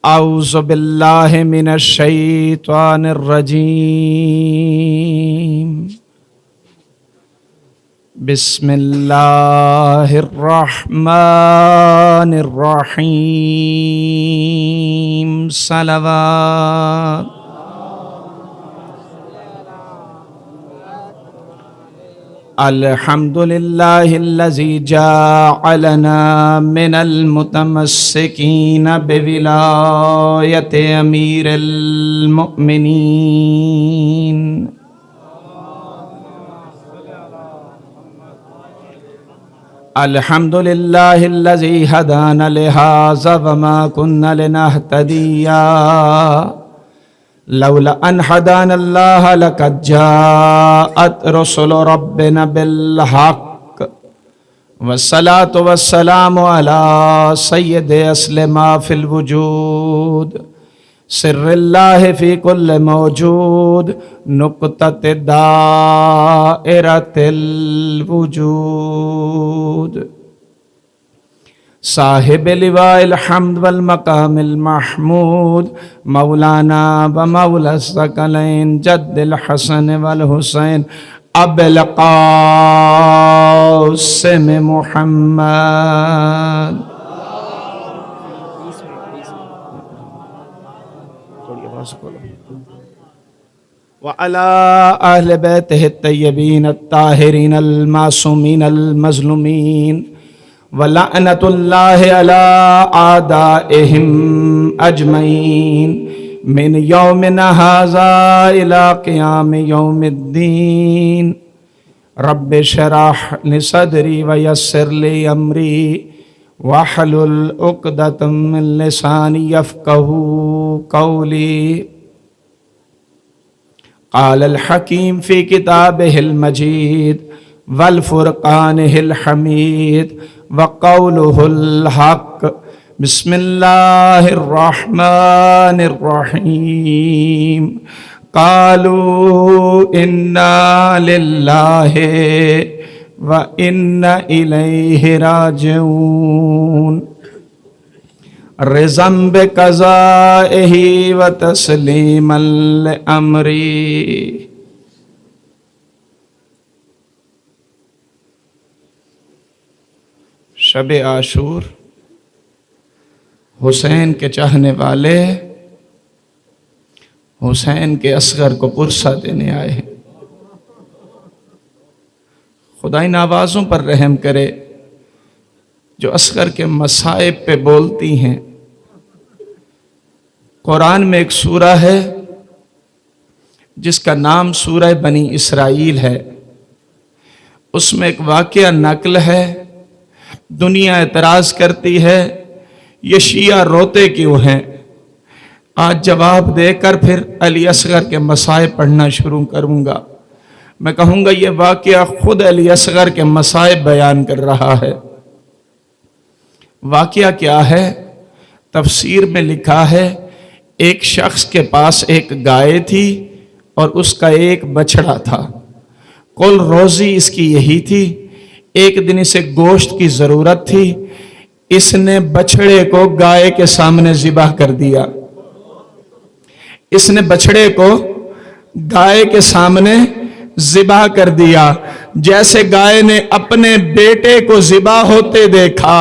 اعوذ باللہ من الشیطان الرجیم بسم اللہ الرحمن الرحیم صلوات الحمد للہ الذی جعلنا من المتمسکین بولایت امیر المؤمنین الحمد للہ الذی ہدانا لہذا وما كنا لنہتدی لولا ان هدانا اللہ لقد جاءت رسل ربنا بالحق والصلاة والسلام على سید اسلم فی الوجود سر اللہ فی کل موجود نقطۃ دائرۃ الوجود صاحب لواء الحمد والمقام المحمود مولانا و مولا الثقلین جد الحسن والحسین ابو القاسم محمد وعلى اہل بیتہ الطیبین الطاہرین المعصومین المظلومین وَلَعْنَةُ اللَّهِ عَلَىٰ أَعْدَائِهِمْ أَجْمَعِينَ مِنْ يَوْمِنَا هَٰذَا إِلَىٰ قِيَامِ يَوْمِ الدِّينِ رَبِّ اشْرَحْ لِي صَدْرِي وَيَسِّرْ لِي أَمْرِي وَاحْلُلْ عُقْدَةً مِّن لِّسَانِي يَفْقَهُوا قَوْلِي قَالَ الْحَكِيمُ فِي كِتَابِهِ الْمَجِيدِ وَالْفُرْقَانِهِ الْحَمِيدِ وَقَوْلُهُ الْحَقِّ بسم اللہ الرحمن الرحیم قالوا اِنَّا لِلَّهِ وَإِنَّا إِلَيْهِ راجعون رضا بقضائه وتسلیما لأمری شب عاشور حسین کے چاہنے والے حسین کے اصغر کو پرسہ دینے آئے ہیں۔ خدا ان آوازوں پر رحم کرے جو اصغر کے مصائب پہ بولتی ہیں۔ قرآن میں ایک سورہ ہے جس کا نام سورہ بنی اسرائیل ہے، اس میں ایک واقعہ نقل ہے۔ دنیا اعتراض کرتی ہے یہ شیعہ روتے کیوں ہیں؟ آج جواب دے کر پھر علی اصغر کے مصائب پڑھنا شروع کروں گا۔ میں کہوں گا یہ واقعہ خود علی اصغر کے مصائب بیان کر رہا ہے۔ واقعہ کیا ہے؟ تفسیر میں لکھا ہے ایک شخص کے پاس ایک گائے تھی اور اس کا ایک بچڑا تھا۔ کل روزی اس کی یہی تھی۔ ایک دن اسے گوشت کی ضرورت تھی، اس نے بچڑے کو گائے کے سامنے ذبح کر دیا۔ اس نے بچڑے کو گائے کے سامنے ذبح کر دیا۔ جیسے گائے نے اپنے بیٹے کو ذبح ہوتے دیکھا،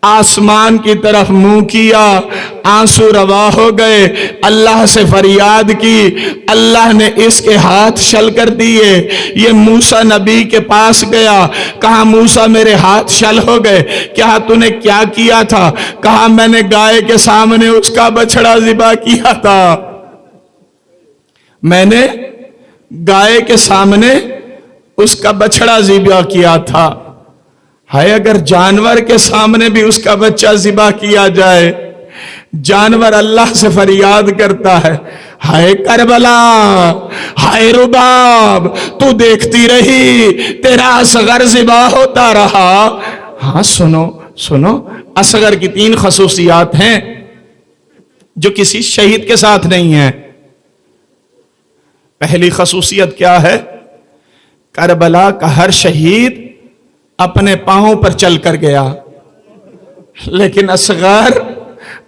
آسمان کی طرف منہ کیا، آنسو روا ہو گئے، اللہ سے فریاد کی، اللہ نے اس کے ہاتھ شل کر دیے۔ یہ موسیٰ نبی کے پاس گیا، کہا موسیٰ میرے ہاتھ شل ہو گئے، کہا تو نے کیا کیا تھا؟ کہا میں نے گائے کے سامنے اس کا بچڑا ذبح کیا تھا۔ میں نے گائے کے سامنے اس کا بچڑا ذبح کیا تھا۔ ہائے اگر جانور کے سامنے بھی اس کا بچہ ذبح کیا جائے، جانور اللہ سے فریاد کرتا ہے، ہائے کربلا، ہائے رباب، تو دیکھتی رہی، تیرا اصغر ذبح ہوتا رہا۔ ہاں سنو اصغر کی 3 خصوصیات ہیں جو کسی شہید کے ساتھ نہیں ہیں۔ پہلی خصوصیت کیا ہے؟ کربلا کا ہر شہید اپنے پاؤں پر چل کر گیا، لیکن اصغر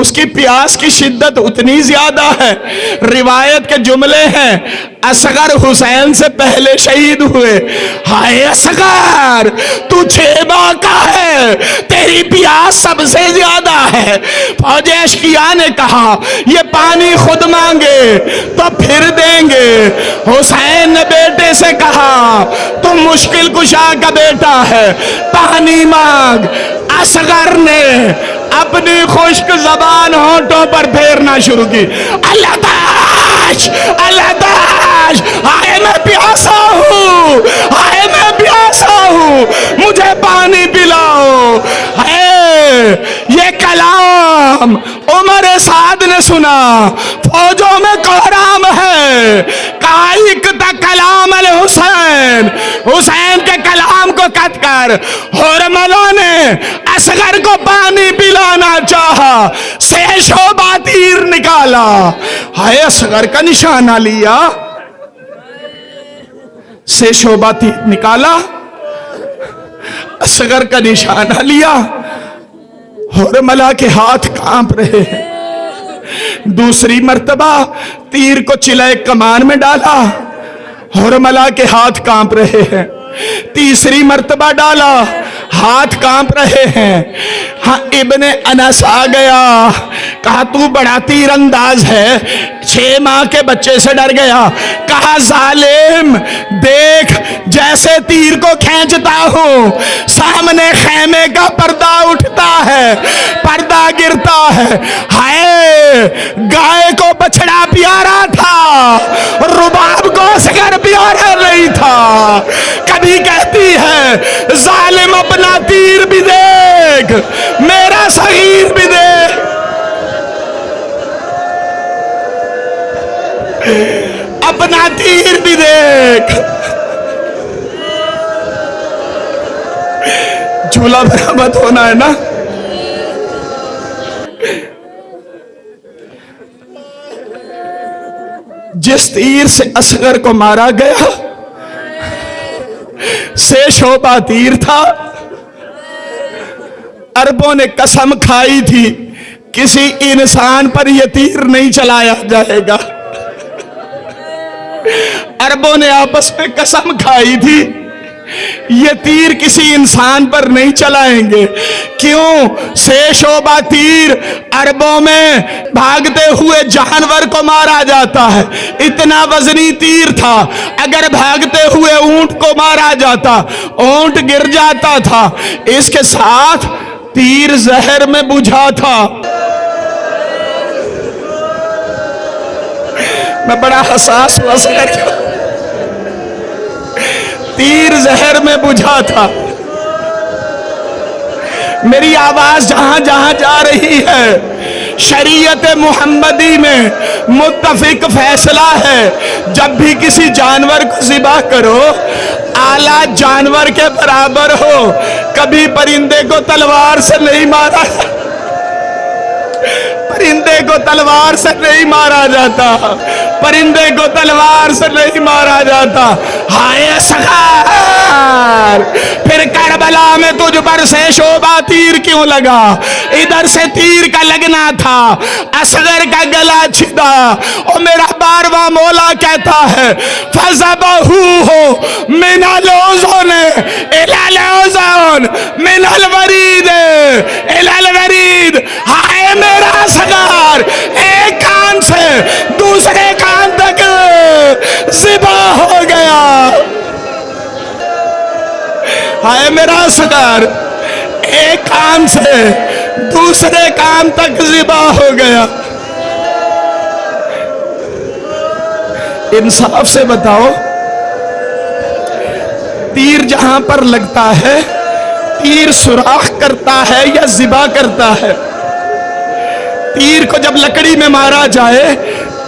اس کی پیاس کی شدت اتنی زیادہ ہے، روایت کے جملے ہیں اصغر حسین سے پہلے شہید ہوئے، ہائے اصغر تو 6 ماہ کا ہے، تیری پیاس سب سے زیادہ ہے۔ فوج اشقیاء نے کہا یہ پانی خود مانگے تو پھر دیں گے۔ حسین نے بیٹے سے کہا تم مشکل کشا کا بیٹا ہے، پانی مانگ۔ اصغر نے اپنی خشک زبان ہونٹوں پر پھیرنا شروع کی، اللہ تاش، اللہ تاش، آئے میں پیاسا ہوں، آئے میں پیاسا ہوں، مجھے پانی پلاؤ۔ یہ کلام عمر سعد نے سنا، فوجوں میں کوہرام ہے، کائک تا کلام الحسین، حسین کے کلام کو کٹ کر حرملوں نے اصغر کو پانی پلانا چاہا، 6 شعبہ تیر نکالا، ہائے اصغر کا نشانہ لیا، 6 شعبہ تیر نکالا، اصغر کا نشانہ لیا، حرملہ کے ہاتھ کانپ رہے ہیں۔ دوسری مرتبہ تیر کو چلائے کمان میں ڈالا، حرملہ کے ہاتھ کانپ رہے ہیں۔ تیسری مرتبہ ڈالا، ہاتھ کانپ رہے ہیں۔ ہاں ابن انس آ گیا، کہا تو بڑا تیر انداز ہے، 6 ماہ کے بچے سے ڈر گیا۔ کہا ظالم دیکھ جیسے تیر کو کھینچتا ہوں، سامنے خیمے کا پردہ اٹھتا ہے، پردہ گرتا ہے۔ ہائے گائے کو بچڑا پیارا تھا، رباب کو اصغر پیارا نہیں تھا۔ کبھی کہتی ہے ظالم اپنا تیر بھی دیکھ، میرا صغیر بھی دیکھ، اپنا تیر بھی دیکھ۔ جھولا برآمد ہونا ہے نا۔ جس تیر سے اصغر کو مارا گیا 6 شعبہ تیر تھا۔ عربوں نے قسم کھائی تھی کسی انسان پر یہ تیر نہیں چلایا جائے گا۔ عربوں نے آپس میں قسم کھائی تھی یہ تیر کسی انسان پر نہیں چلائیں گے۔ کیوں؟ 6 شعبہ تیر عربوں میں بھاگتے ہوئے جانور کو مارا جاتا ہے، اتنا وزنی تیر تھا۔ اگر بھاگتے ہوئے اونٹ کو مارا جاتا، اونٹ گر جاتا تھا۔ اس کے ساتھ تیر زہر میں بجھا تھا۔ میں بڑا حساس ہوا تیر زہر میں بجھا تھا۔ میری آواز جہاں جہاں جا رہی ہے، شریعت محمدی میں متفق فیصلہ ہے جب بھی کسی جانور کو ذبح کرو اعلیٰ جانور کے برابر ہو۔ کبھی پرندے کو تلوار سے نہیں مارا، پرندے کو تلوار سے نہیں مارا جاتا، پرندے کو تلوار سے نہیں مارا جاتا۔ ہائے اصغر، پھر کربلا میں تجھ پر 6 شعبہ تیر کیوں لگا؟ ادھر سے تیر کا لگنا تھا، اصغر کا گلا چھدا۔ اور میرا 12واں مولا کہتا ہے فَذَبَحُوهُ مِنَ الْأُذُنِ إِلَى الْأُذُنِ مِنَ الْوَرِيدِ إِلَى الْوَرِيدِ۔ ہائے میرا اصغر ایک کان سے دوسرے کان تک ذبح ہو گیا۔ ہائے میرا اصغر ایک کان سے دوسرے کان تک ذبح ہو گیا۔ انصاف سے بتاؤ، تیر جہاں پر لگتا ہے تیر سوراخ کرتا ہے یا ذبح کرتا ہے؟ تیر کو جب لکڑی میں مارا جائے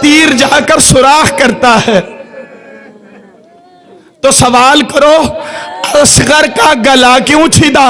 تیر جا کر سوراخ کرتا ہے۔ تو سوال کرو اصغر کا گلا کیوں چھدا؟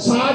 7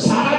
7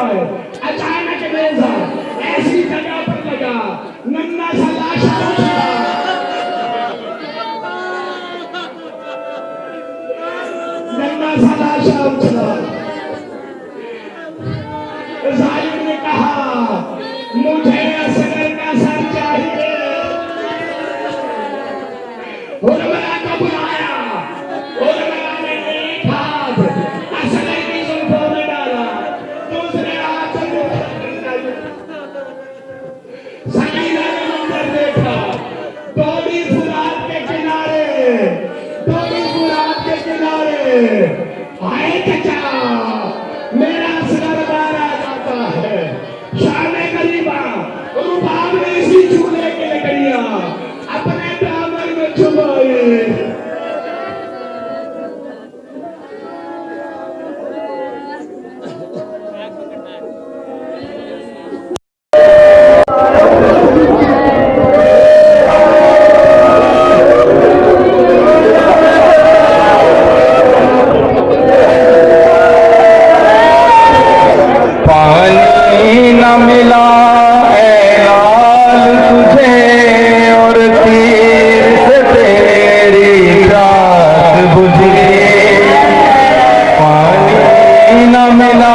جائے. اچانک نیزا ایسی جگہ پر لگا, ننھا سا لاشا اچھلا, ننھا سا لاشا اچھلا. ظالم نے کہا مجھے اصغر کا سر چاہیے. حرملا کو بلایا, حرملا نے ایک ہاتھ اصغر کی زلفوں میں ڈالا, دوسرے ہاتھ سے سکینہ نے منظر دیکھا. دوڑی فرات کے کنارے, دوڑی فرات کے کنارے. آئے چچا, میرا اصغر مارا جاتا ہے. شام غریبہ رباب نے اسی چولہے کے لکڑیاں اپنے دامن میں چھپائے. پانی نہ ملا اے لال تجھے, اور تیر سے تیری پیاس بجھ گئی. پانی نہ ملا